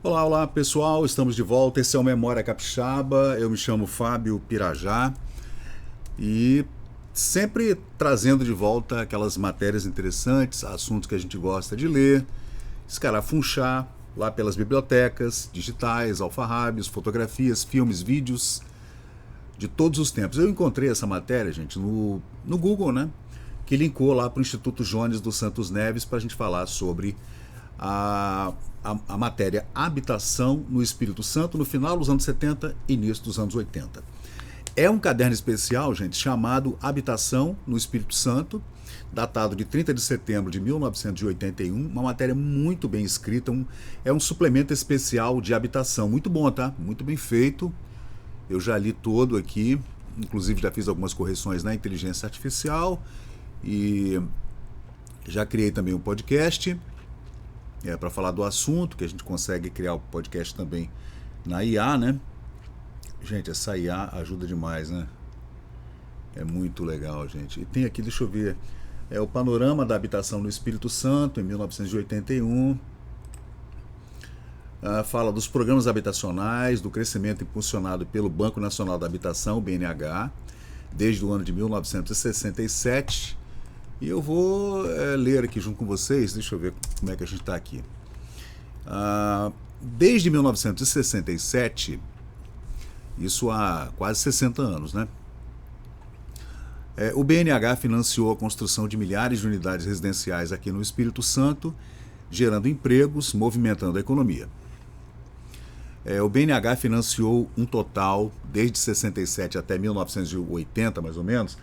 Olá, olá pessoal, estamos de volta. Esse é o Memória Capixaba. Eu me chamo Fábio Pirajá e sempre trazendo de volta aquelas matérias interessantes, assuntos que a gente gosta de ler, escarafunchar lá pelas bibliotecas digitais, alfarrábios, fotografias, filmes, vídeos de todos os tempos. Eu encontrei essa matéria, gente, no Google, né? Que linkou lá para o Instituto Jones dos Santos Neves para a gente falar sobre a matéria Habitação no Espírito Santo no final dos anos 70 e início dos anos 80. É um caderno especial, gente, chamado Habitação no Espírito Santo, datado de 30 de setembro de 1981, uma matéria muito bem escrita, é um suplemento especial de habitação, muito bom, tá? Muito bem feito. Eu já li todo aqui, inclusive já fiz algumas correções na inteligência artificial e já criei também um podcast para falar do assunto, que a gente consegue criar o podcast também na IA, né? Gente, essa IA ajuda demais, né? É muito legal, gente. E tem aqui, deixa eu ver, o panorama da habitação no Espírito Santo, em 1981. Fala dos programas habitacionais, do crescimento impulsionado pelo Banco Nacional da Habitação, BNH, desde o ano de 1967. E eu vou ler aqui junto com vocês, deixa eu ver como é que a gente está aqui. Desde 1967, isso há quase 60 anos, né? O BNH financiou a construção de milhares de unidades residenciais aqui no Espírito Santo, gerando empregos, movimentando a economia. O BNH financiou um total, desde 67 até 1980, mais ou menos,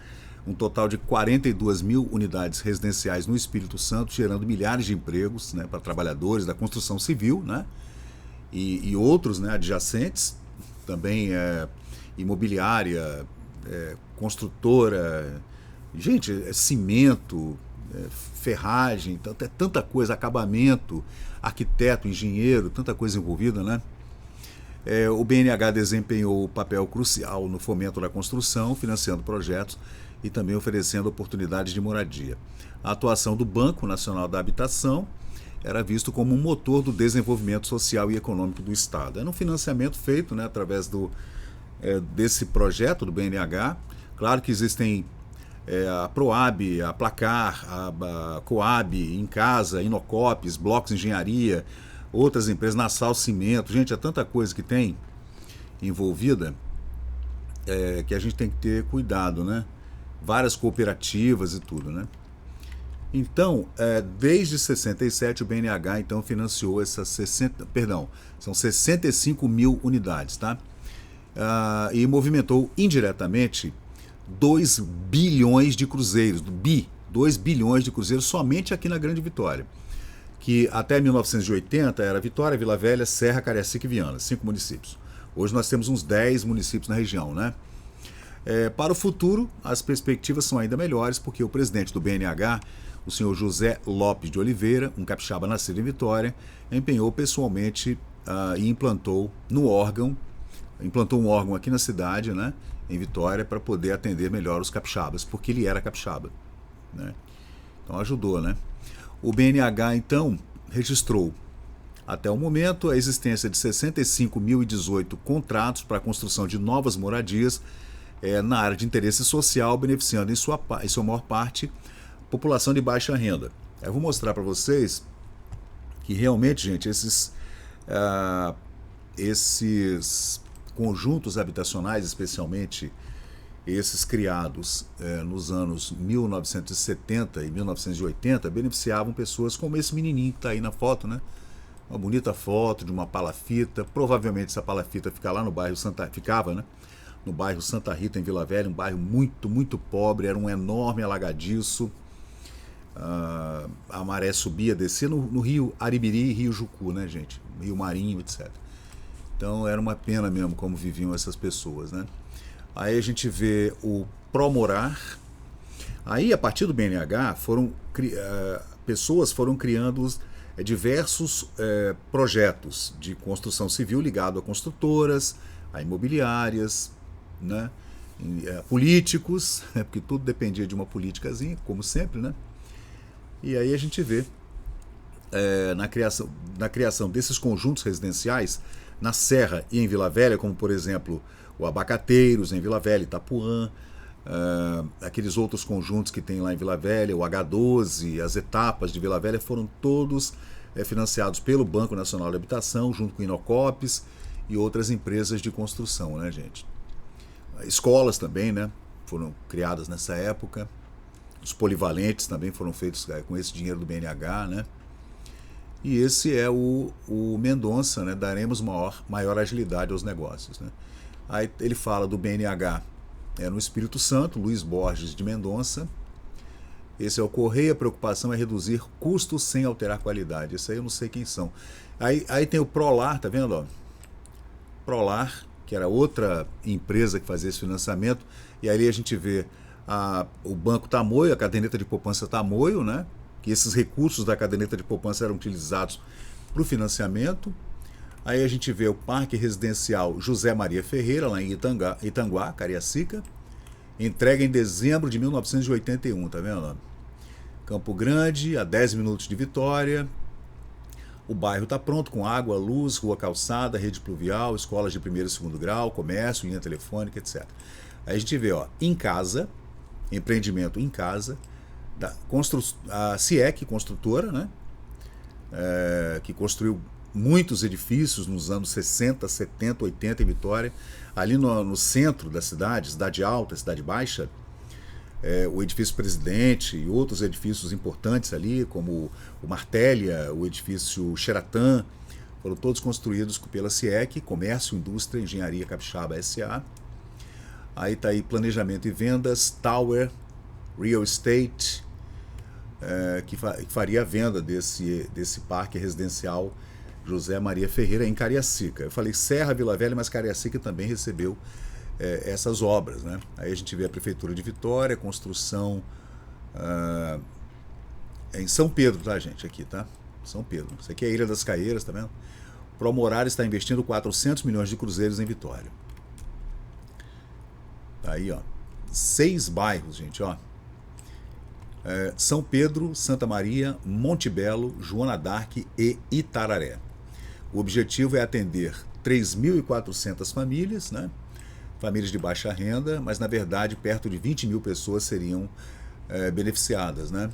um total de 42 mil unidades residenciais no Espírito Santo, gerando milhares de empregos, né, para trabalhadores da construção civil, né, e outros, né, adjacentes, também imobiliária, construtora, gente, cimento, ferragem, tanta coisa, acabamento, arquiteto, engenheiro, tanta coisa envolvida, né? O BNH desempenhou papel crucial no fomento da construção, financiando projetos e também oferecendo oportunidades de moradia. A atuação do Banco Nacional da Habitação era visto como um motor do desenvolvimento social e econômico do Estado. Era um financiamento feito, né, através desse projeto do BNH. Claro que existem a Proab, a Placar, a Coab, Em Casa, Inocopes, Blocos Engenharia, outras empresas, Nassau Cimento. Gente, é tanta coisa que tem envolvida que a gente tem que ter cuidado, né? Várias cooperativas e tudo, né? Então, desde 67 o BNH então financiou essas 65 mil unidades, tá? E movimentou indiretamente 2 bilhões de cruzeiros, 2 bilhões de cruzeiros somente aqui na Grande Vitória, que até 1980 era Vitória, Vila Velha, Serra, Cariacica e Viana, 5 municípios. Hoje nós temos uns 10 municípios na região, né? Para o futuro, as perspectivas são ainda melhores, porque o presidente do BNH, o senhor José Lopes de Oliveira, um capixaba nascido em Vitória, empenhou pessoalmente e implantou um órgão aqui na cidade, né, em Vitória, para poder atender melhor os capixabas, porque ele era capixaba, né? Então ajudou, né? O BNH, então, registrou, até o momento, a existência de 65.018 contratos para a construção de novas moradias na área de interesse social, beneficiando em sua maior parte a população de baixa renda. Eu vou mostrar para vocês que realmente, gente, esses conjuntos habitacionais, especialmente esses criados nos anos 1970 e 1980, beneficiavam pessoas como esse menininho que está aí na foto, né? Uma bonita foto de uma palafita. Provavelmente essa palafita ficava né? No bairro Santa Rita, em Vila Velha, um bairro muito, muito pobre, era um enorme alagadiço. A maré subia, descia no rio Aribiri e rio Jucu, né, gente? Rio Marinho, etc. Então era uma pena mesmo como viviam essas pessoas, né? Aí a gente vê o Promorar. Aí, a partir do BNH, pessoas foram criando diversos projetos de construção civil ligado a construtoras, a imobiliárias, né? Políticos, porque tudo dependia de uma politicazinha, como sempre, né? E aí a gente vê na criação desses conjuntos residenciais na Serra e em Vila Velha, como por exemplo o Abacateiros em Vila Velha, Itapuã, aqueles outros conjuntos que tem lá em Vila Velha, o H12, as etapas de Vila Velha, foram todos financiados pelo Banco Nacional de Habitação, junto com o Inocopes e outras empresas de construção, né, gente? Escolas também, né, foram criadas nessa época. Os polivalentes também foram feitos com esse dinheiro do BNH, né? E esse é o Mendonça, né? Daremos maior agilidade aos negócios, né? Aí ele fala do BNH no Espírito Santo, Luiz Borges de Mendonça. Esse é o Correia, a preocupação é reduzir custos sem alterar qualidade. Esse aí eu não sei quem são. Aí tem o Prolar, tá vendo? Ó? Prolar, que era outra empresa que fazia esse financiamento, e aí a gente vê o Banco Tamoio, a caderneta de poupança Tamoio, né? Que esses recursos da caderneta de poupança eram utilizados para o financiamento. Aí a gente vê o Parque Residencial José Maria Ferreira, lá em Itanguá, Cariacica, entregue em dezembro de 1981, tá vendo? Campo Grande, a 10 minutos de Vitória. O bairro está pronto com água, luz, rua calçada, rede pluvial, escolas de primeiro e segundo grau, comércio, linha telefônica, etc. Aí a gente vê, ó, em casa, empreendimento em casa, a CIEC, construtora, né? Que construiu muitos edifícios nos anos 60, 70, 80 em Vitória. Ali no centro da cidade alta, cidade baixa, o edifício Presidente e outros edifícios importantes ali, como o Martélia, o edifício Xeratã, foram todos construídos pela CIEC, Comércio, Indústria, Engenharia Capixaba S.A. Aí está aí planejamento e vendas, Tower, Real Estate, que faria a venda desse parque residencial José Maria Ferreira em Cariacica. Eu falei Serra, Vila Velha, mas Cariacica também recebeu essas obras, né? Aí a gente vê a Prefeitura de Vitória, construção em São Pedro, tá, gente? Aqui, tá? São Pedro. Isso aqui é a Ilha das Caieiras, tá vendo? Promorar está investindo 400 milhões de cruzeiros em Vitória. Tá aí, ó. 6 bairros, gente, ó. São Pedro, Santa Maria, Monte Belo, Joana d'Arc e Itararé. O objetivo é atender 3.400 famílias, né? Famílias de baixa renda, mas na verdade perto de 20 mil pessoas seriam beneficiadas, né?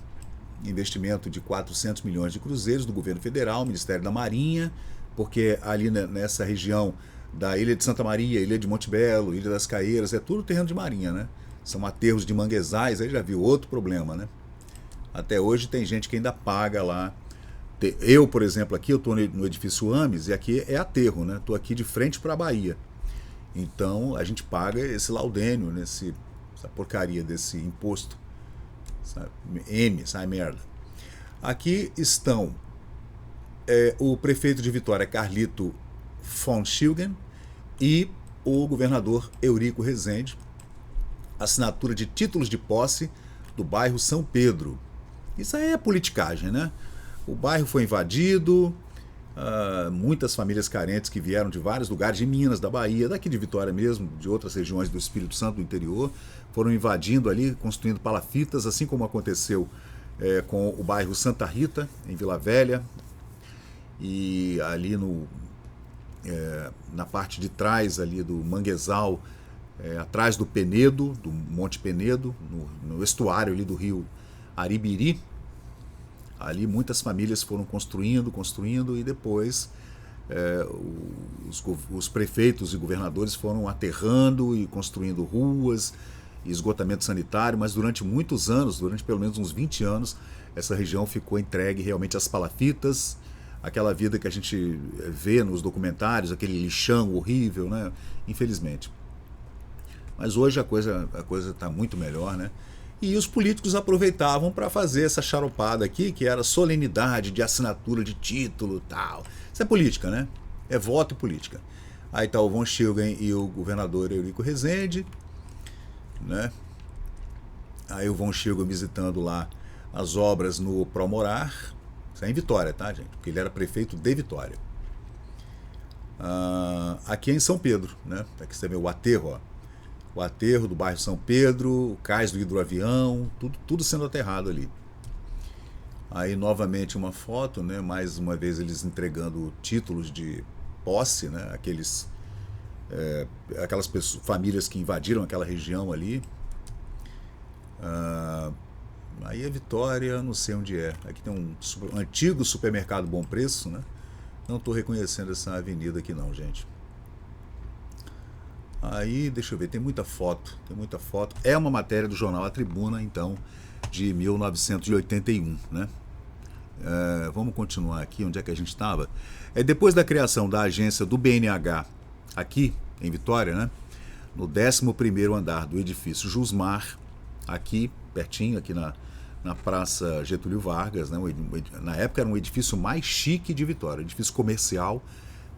Investimento de 400 milhões de cruzeiros do governo federal, Ministério da Marinha, porque ali nessa região da Ilha de Santa Maria, Ilha de Monte Belo, Ilha das Caieiras, é tudo terreno de marinha, né? São aterros de manguezais, aí já viu outro problema, né? Até hoje tem gente que ainda paga lá. Eu, por exemplo, aqui eu estou no edifício Ames e aqui é aterro, né? Estou aqui de frente para a Bahia. Então a gente paga esse laudênio, essa porcaria desse imposto. Sabe? Sabe merda. Aqui estão o prefeito de Vitória, Carlito von Schilgen, e o governador Eurico Rezende. Assinatura de títulos de posse do bairro São Pedro. Isso aí é politicagem, né? O bairro foi invadido, muitas famílias carentes que vieram de vários lugares, de Minas, da Bahia, daqui de Vitória mesmo, de outras regiões do Espírito Santo, do interior, foram invadindo ali, construindo palafitas, assim como aconteceu com o bairro Santa Rita, em Vila Velha, e ali na parte de trás ali do Manguezal, atrás do Penedo, do Monte Penedo, no estuário ali do rio Aribiri. Ali muitas famílias foram construindo e depois os prefeitos e governadores foram aterrando e construindo ruas e esgotamento sanitário, mas durante muitos anos, durante pelo menos uns 20 anos, essa região ficou entregue realmente às palafitas, aquela vida que a gente vê nos documentários, aquele lixão horrível, né? Infelizmente. Mas hoje a coisa está muito melhor, né? E os políticos aproveitavam para fazer essa charopada aqui, que era solenidade de assinatura de título e tal. Isso é política, né? É voto e política. Aí está o von Schilgen e o governador Eurico Rezende, né? Aí o von Schilgen visitando lá as obras no Promorar. Isso é em Vitória, tá, gente? Porque ele era prefeito de Vitória. Aqui é em São Pedro, né? Aqui você vê o aterro, ó. O aterro do bairro São Pedro, o cais do hidroavião, tudo sendo aterrado ali. Aí novamente uma foto, né? Mais uma vez eles entregando títulos de posse, né? Aquelas pessoas, famílias que invadiram aquela região ali. Aí a Vitória, não sei onde é. Aqui tem um antigo supermercado Bom Preço, né? Não estou reconhecendo essa avenida aqui não, gente. Aí, deixa eu ver, tem muita foto, tem muita foto. É uma matéria do jornal A Tribuna, então, de 1981, né? Vamos continuar aqui, onde é que a gente estava? Depois da criação da agência do BNH, aqui em Vitória, né? No 11º andar do edifício Jusmar, aqui, pertinho, aqui na Praça Getúlio Vargas, né? Na época era um edifício mais chique de Vitória, um edifício comercial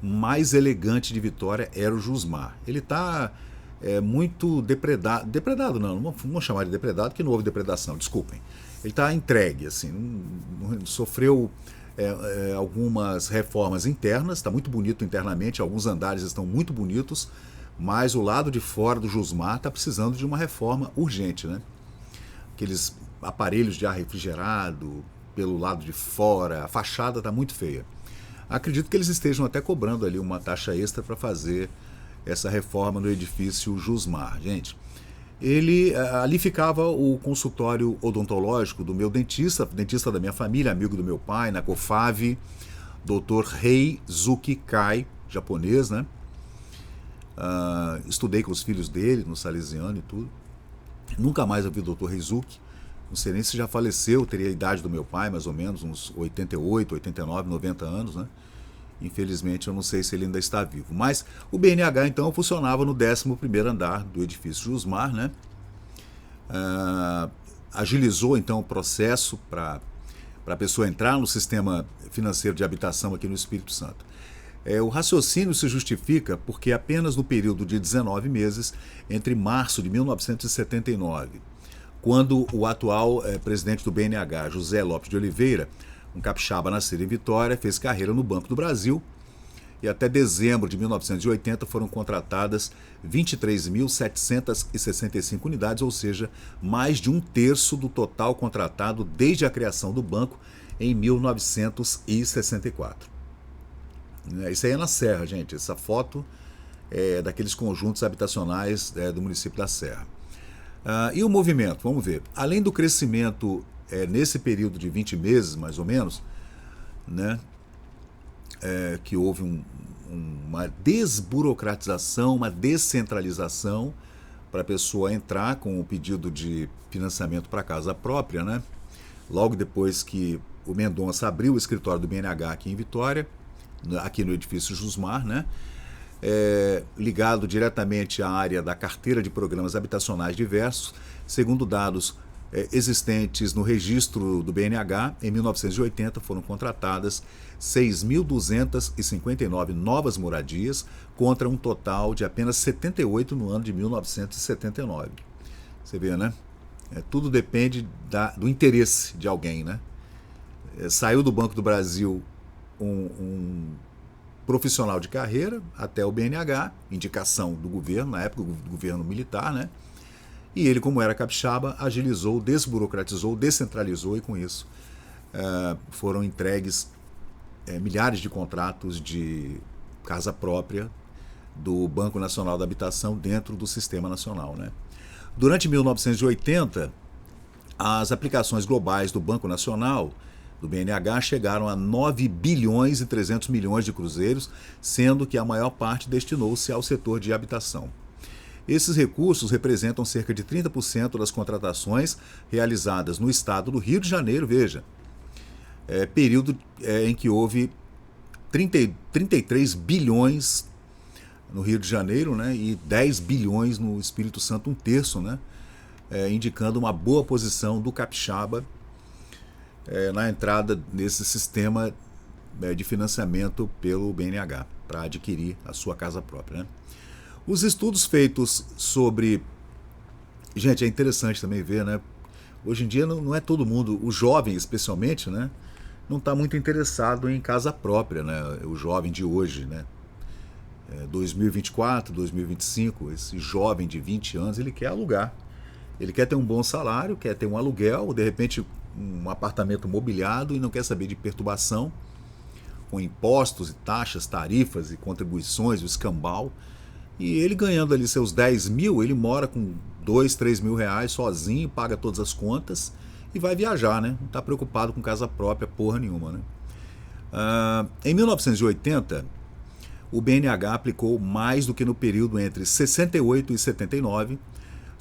mais elegante de Vitória era o Jusmar. Ele está muito depredado não vamos chamar de depredado, que não houve depredação, desculpem. Ele está entregue, assim, sofreu algumas reformas internas, está muito bonito internamente, alguns andares estão muito bonitos, mas o lado de fora do Jusmar está precisando de uma reforma urgente, né? Aqueles aparelhos de ar refrigerado pelo lado de fora, a fachada está muito feia. Acredito que eles estejam até cobrando ali uma taxa extra para fazer essa reforma no edifício Jusmar. Gente, ali ficava o consultório odontológico do meu dentista da minha família, amigo do meu pai, na COFAV, Dr. Heizuki Kai, japonês, né? Estudei com os filhos dele no Salesiano e tudo. Nunca mais ouvi o Dr. Heizuki. Não sei nem se já faleceu, teria a idade do meu pai, mais ou menos, uns 88, 89, 90 anos, né? Infelizmente, eu não sei se ele ainda está vivo. Mas o BNH, então, funcionava no 11º andar do edifício Jusmar, né? Agilizou, então, o processo para a pessoa entrar no sistema financeiro de habitação aqui no Espírito Santo. O raciocínio se justifica porque apenas no período de 19 meses, entre março de 1979, quando o atual presidente do BNH, José Lopes de Oliveira, um capixaba nascido em Vitória, fez carreira no Banco do Brasil, e até dezembro de 1980 foram contratadas 23.765 unidades, ou seja, mais de 1/3 do total contratado desde a criação do banco em 1964. Isso aí é na Serra, gente. Essa foto é daqueles conjuntos habitacionais do município da Serra. E o movimento, vamos ver. Além do crescimento nesse período de 20 meses, mais ou menos, né, que houve uma desburocratização, uma descentralização para a pessoa entrar com o pedido de financiamento para casa própria, né? Logo depois que o Mendonça abriu o escritório do BNH aqui em Vitória, aqui no edifício Jusmar, né? Ligado diretamente à área da carteira de programas habitacionais diversos, segundo dados existentes no registro do BNH, em 1980 foram contratadas 6.259 novas moradias, contra um total de apenas 78 no ano de 1979. Você vê, né? Tudo depende do interesse de alguém, né? Saiu do Banco do Brasil um profissional de carreira até o BNH, indicação do governo, na época do governo militar, né? E ele, como era capixaba, agilizou, desburocratizou, descentralizou, e com isso foram entregues milhares de contratos de casa própria do Banco Nacional da Habitação dentro do Sistema Nacional, né? Durante 1980, as aplicações globais do Banco Nacional, do BNH, chegaram a 9 bilhões e 300 milhões de cruzeiros, sendo que a maior parte destinou-se ao setor de habitação. Esses recursos representam cerca de 30% das contratações realizadas no estado do Rio de Janeiro, veja, período em que houve 33 bilhões no Rio de Janeiro, né, e 10 bilhões no Espírito Santo, 1/3, né, indicando uma boa posição do capixaba na entrada nesse sistema de financiamento pelo BNH, para adquirir a sua casa própria, né? Os estudos feitos sobre... Gente, é interessante também ver, né? Hoje em dia não é todo mundo, o jovem especialmente, né, não está muito interessado em casa própria, né? O jovem de hoje, né? 2024, 2025, esse jovem de 20 anos, ele quer alugar. Ele quer ter um bom salário, quer ter um aluguel, de repente um apartamento mobiliado e não quer saber de perturbação, com impostos e taxas, tarifas e contribuições, o escambau. E ele ganhando ali seus 10 mil, ele mora com 2, 3 mil reais sozinho, paga todas as contas e vai viajar, né? Não está preocupado com casa própria, porra nenhuma, né? Em 1980, o BNH aplicou mais do que no período entre 68 e 79,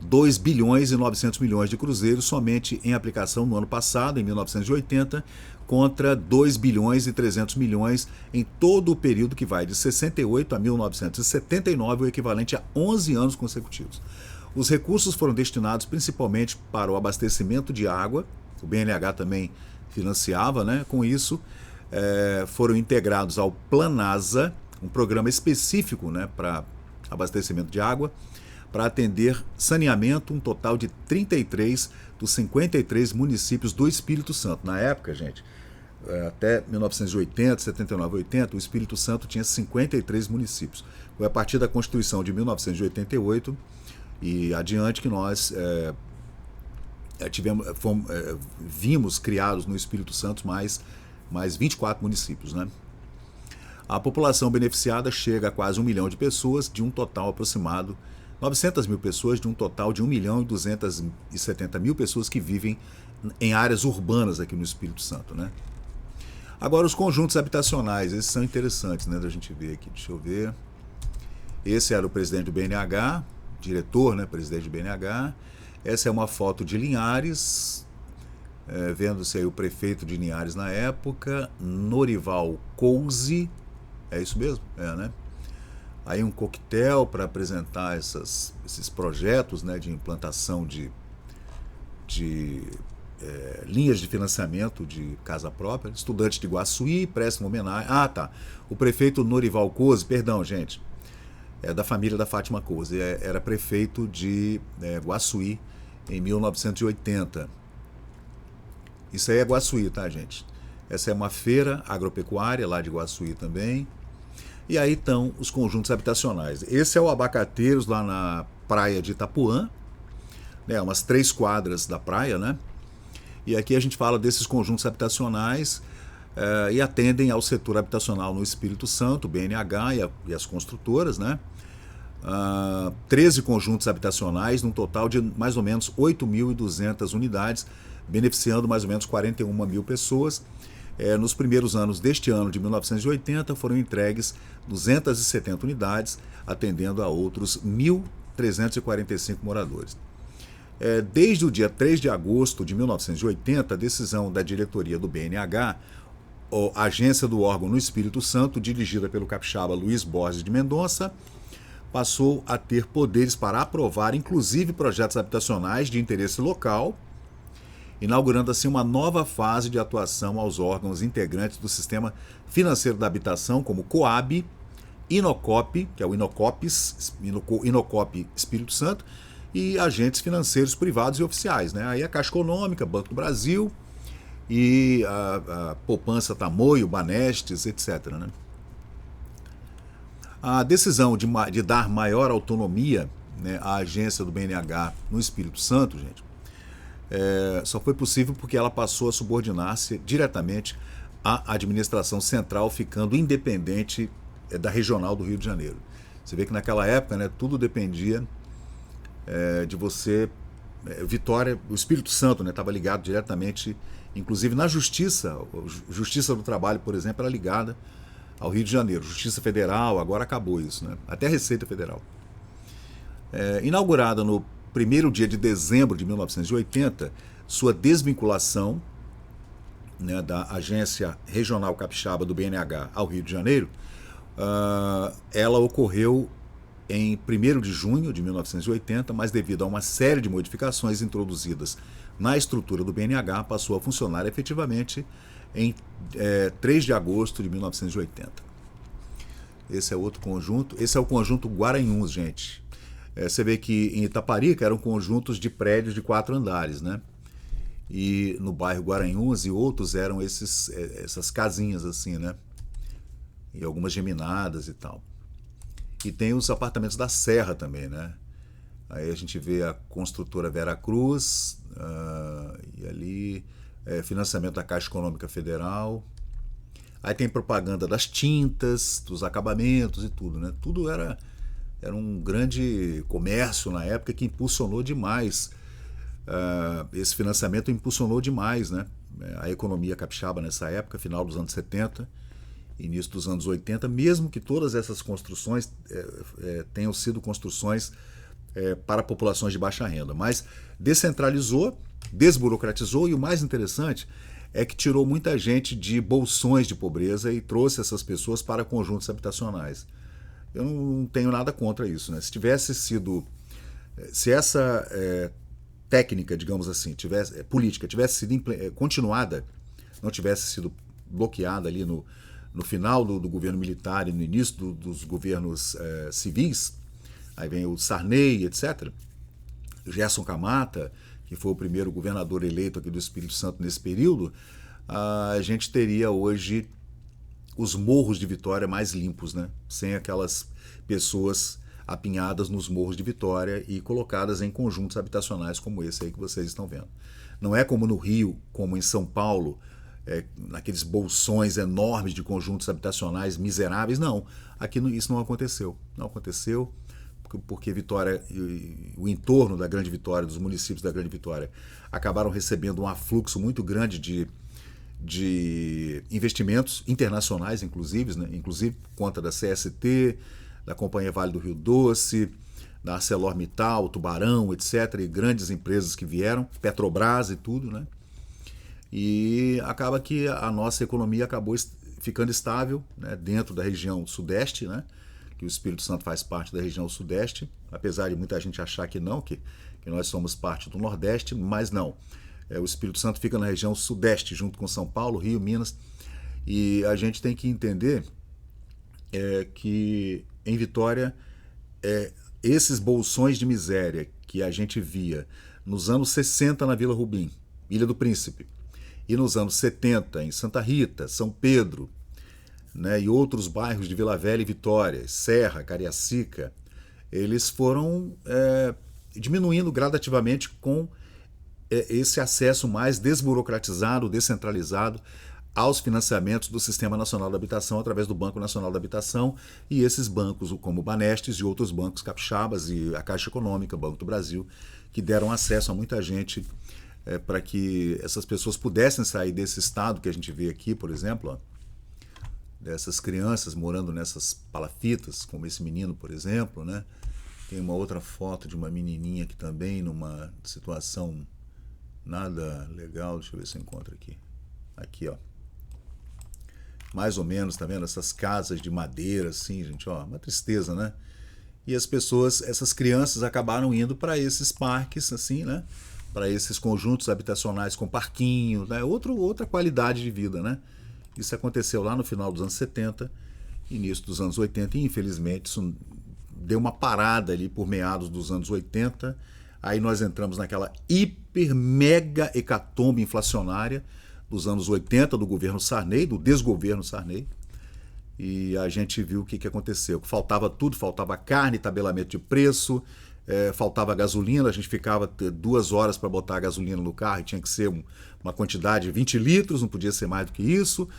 2 bilhões e 900 milhões de cruzeiros somente em aplicação no ano passado, em 1980, contra 2 bilhões e 300 milhões em todo o período que vai de 68 a 1979, o equivalente a 11 anos consecutivos. Os recursos foram destinados principalmente para o abastecimento de água, o BNH também financiava, né? Com isso, foram integrados ao Planasa, um programa específico, né, para abastecimento de água, para atender saneamento, um total de 33 dos 53 municípios do Espírito Santo. Na época, gente, até 1980, 79, 80, o Espírito Santo tinha 53 municípios. Foi a partir da Constituição de 1988 e adiante que nós vimos criados no Espírito Santo mais 24 municípios, né? A população beneficiada chega a quase 1 milhão de pessoas, de um total aproximado 900 mil pessoas, de um total de 1 milhão e 270 mil pessoas que vivem em áreas urbanas aqui no Espírito Santo, né? Agora, os conjuntos habitacionais, esses são interessantes, né, da gente ver aqui. Deixa eu ver. Esse era o presidente do BNH, diretor, né, presidente do BNH. Essa é uma foto de Linhares, vendo-se aí o prefeito de Linhares na época, Norival Cousi, é isso mesmo? Né? Aí um coquetel para apresentar esses projetos, né, de implantação de linhas de financiamento de casa própria. Estudante de Guaçuí, presta uma homenagem. Ah, tá. O prefeito Norival Cousi, perdão, gente, é da família da Fátima Cousi, era prefeito de Guaçuí em 1980. Isso aí é Guaçuí, tá, gente? Essa é uma feira agropecuária lá de Guaçuí também. E aí estão os conjuntos habitacionais. Esse é o Abacateiros, lá na praia de Itapuã, né, umas 3 quadras da praia, né? E aqui a gente fala desses conjuntos habitacionais e atendem ao setor habitacional no Espírito Santo, o BNH e as construtoras, né? 13 conjuntos habitacionais, num total de mais ou menos 8.200 unidades, beneficiando mais ou menos 41 mil pessoas. Nos primeiros anos deste ano de 1980 foram entregues 270 unidades, atendendo a outros 1.345 moradores. Desde o dia 3 de agosto de 1980, a decisão da diretoria do BNH, a agência do órgão no Espírito Santo, dirigida pelo capixaba Luiz Borges de Mendonça, passou a ter poderes para aprovar, inclusive, projetos habitacionais de interesse local, inaugurando assim uma nova fase de atuação aos órgãos integrantes do Sistema Financeiro da Habitação, como Coab, Inocop, que é o Inocop Espírito Santo, e agentes financeiros privados e oficiais, né? Aí a Caixa Econômica, Banco do Brasil e a Poupança Tamoio, Banestes, etc., né? A decisão de dar maior autonomia, né, à agência do BNH no Espírito Santo, gente, só foi possível porque ela passou a subordinar-se diretamente à administração central, ficando independente da regional do Rio de Janeiro. Você vê que naquela época, né, tudo dependia de você. Vitória, o Espírito Santo estava ligado diretamente, inclusive na Justiça. A Justiça do Trabalho, por exemplo, era ligada ao Rio de Janeiro. Justiça Federal, agora acabou isso, né? Até a Receita Federal. Inaugurada no 1º dia de dezembro de 1980, sua desvinculação, né, da Agência Regional Capixaba do BNH ao Rio de Janeiro, ela ocorreu em 1º de junho de 1980, mas devido a uma série de modificações introduzidas na estrutura do BNH, passou a funcionar efetivamente em 3 de agosto de 1980. Esse é outro conjunto. Esse é o conjunto Guaranhuns, gente. Você vê que em Itaparica eram conjuntos de prédios de 4 andares, né? E no bairro Guaranhuns e outros eram essas casinhas assim, né? E algumas geminadas e tal. E tem os apartamentos da Serra também, né? Aí a gente vê a construtora Vera Cruz, e ali financiamento da Caixa Econômica Federal. Aí tem propaganda das tintas, dos acabamentos e tudo, né? Tudo era um grande comércio na época que impulsionou demais. Esse financiamento impulsionou demais, né? A economia capixaba nessa época, final dos anos 70, início dos anos 80, mesmo que todas essas construções tenham sido construções para populações de baixa renda. Mas descentralizou, desburocratizou e o mais interessante é que tirou muita gente de bolsões de pobreza e trouxe essas pessoas para conjuntos habitacionais. Eu não tenho nada contra isso, né? Se essa técnica, digamos assim, política tivesse sido continuada, não tivesse sido bloqueada ali no final do governo militar e no início dos governos civis, aí vem o Sarney, etc., Gerson Camata, que foi o primeiro governador eleito aqui do Espírito Santo nesse período, a gente teria hoje os morros de Vitória mais limpos, né? Sem aquelas pessoas apinhadas nos morros de Vitória e colocadas em conjuntos habitacionais como esse aí que vocês estão vendo. Não é como no Rio, como em São Paulo, naqueles bolsões enormes de conjuntos habitacionais miseráveis, não. Aqui isso não aconteceu. Não aconteceu porque Vitória e o entorno da Grande Vitória, dos municípios da Grande Vitória, acabaram recebendo um afluxo muito grande de investimentos internacionais, inclusive por conta da CST, da Companhia Vale do Rio Doce, da ArcelorMittal, Tubarão, etc., e grandes empresas que vieram, Petrobras e tudo, né? E acaba que a nossa economia acabou ficando estável, né, dentro da região sudeste, né? Que o Espírito Santo faz parte da região sudeste, apesar de muita gente achar que não, que nós somos parte do Nordeste, mas não. O Espírito Santo fica na região sudeste, junto com São Paulo, Rio, Minas, e a gente tem que entender que em Vitória, esses bolsões de miséria que a gente via nos anos 60 na Vila Rubim, Ilha do Príncipe, e nos anos 70 em Santa Rita, São Pedro, né, e outros bairros de Vila Velha e Vitória, Serra, Cariacica, eles foram diminuindo gradativamente com esse acesso mais desburocratizado, descentralizado aos financiamentos do Sistema Nacional da Habitação através do Banco Nacional da Habitação e esses bancos como o Banestes e outros bancos capixabas e a Caixa Econômica, Banco do Brasil, que deram acesso a muita gente para que essas pessoas pudessem sair desse estado que a gente vê aqui, por exemplo, ó, dessas crianças morando nessas palafitas, como esse menino, por exemplo, né? Tem uma outra foto de uma menininha aqui também, numa situação nada legal. Deixa eu ver se eu encontro aqui. Aqui, ó. Mais ou menos, tá vendo? Essas casas de madeira, assim, gente, ó. Uma tristeza, né? E as pessoas, essas crianças acabaram indo para esses parques, assim, né? Para esses conjuntos habitacionais com parquinho, né? Outra qualidade de vida, né? Isso aconteceu lá no final dos anos 70, início dos anos 80, e infelizmente isso deu uma parada ali por meados dos anos 80. Aí nós entramos naquela hiper mega hecatombe inflacionária dos anos 80, do governo Sarney, do desgoverno Sarney, e a gente viu o que aconteceu. Faltava tudo, faltava carne, tabelamento de preço, faltava gasolina, a gente ficava 2 horas para botar a gasolina no carro e tinha que ser uma quantidade de 20 litros, não podia ser mais do que isso,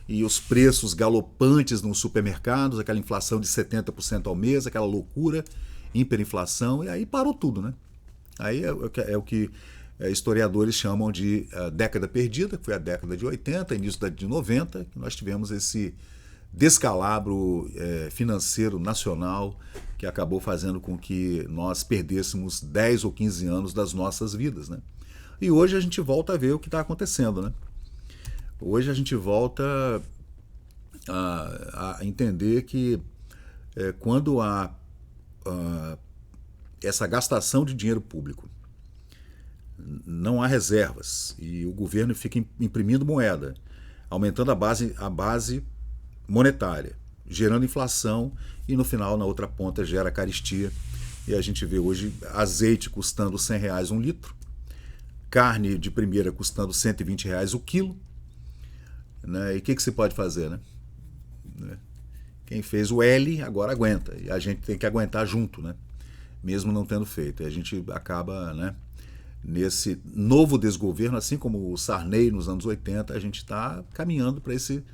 e os preços galopantes nos supermercados, aquela inflação de 70% ao mês, aquela loucura, hiperinflação, e aí parou tudo, né? Aí é o que historiadores chamam de década perdida, que foi a década de 80, início da de 90, que nós tivemos esse descalabro financeiro nacional que acabou fazendo com que nós perdêssemos 10 ou 15 anos das nossas vidas, né? E hoje a gente volta a ver o que está acontecendo, né? Hoje a gente volta a entender que quando há essa gastação de dinheiro público, não há reservas e o governo fica imprimindo moeda, aumentando a base monetária, gerando inflação e no final, na outra ponta, gera carestia. E a gente vê hoje azeite custando R$100 um litro, carne de primeira custando R$120 o quilo, né? E o que se pode fazer, né? Quem fez o L agora aguenta, e a gente tem que aguentar junto, né? Mesmo não tendo feito. E a gente acaba, né, nesse novo desgoverno, assim como o Sarney nos anos 80, a gente está caminhando para esse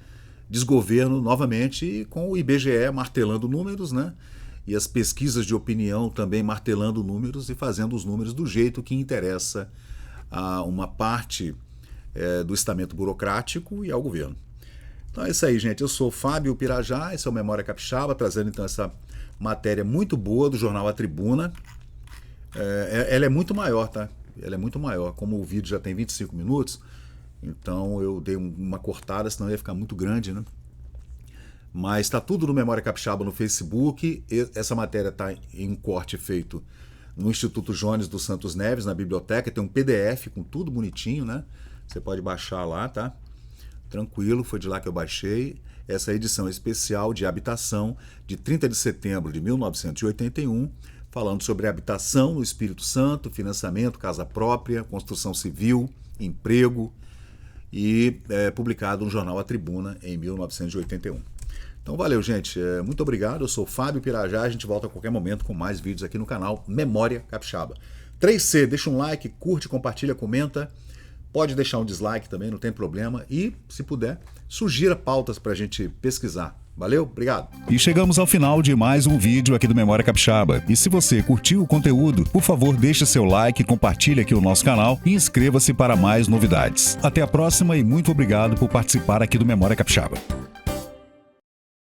desgoverno novamente, e com o IBGE martelando números, né? E as pesquisas de opinião também martelando números e fazendo os números do jeito que interessa a uma parte do estamento burocrático e ao governo. Então é isso aí, gente. Eu sou Fábio Pirajá, esse é o Memória Capixaba, trazendo então essa matéria muito boa do jornal A Tribuna. Ela é muito maior, tá? Ela é muito maior. Como o vídeo já tem 25 minutos, então eu dei uma cortada, senão ia ficar muito grande, né? Mas está tudo no Memória Capixaba no Facebook. Essa matéria está em um corte feito no Instituto Jones dos Santos Neves, na biblioteca. Tem um PDF com tudo bonitinho, né? Você pode baixar lá, tá? Tranquilo, foi de lá que eu baixei. Essa edição especial de habitação de 30 de setembro de 1981, falando sobre habitação no Espírito Santo, financiamento, casa própria, construção civil, emprego, e publicado no jornal A Tribuna em 1981. Então valeu, gente. Muito obrigado. Eu sou Fábio Pirajá. A gente volta a qualquer momento com mais vídeos aqui no canal Memória Capixaba. 3C, deixa um like, curte, compartilha, comenta. Pode deixar um dislike também, não tem problema. E, se puder, sugira pautas para a gente pesquisar. Valeu, obrigado. E chegamos ao final de mais um vídeo aqui do Memória Capixaba. E se você curtiu o conteúdo, por favor, deixe seu like, compartilhe aqui o nosso canal e inscreva-se para mais novidades. Até a próxima e muito obrigado por participar aqui do Memória Capixaba.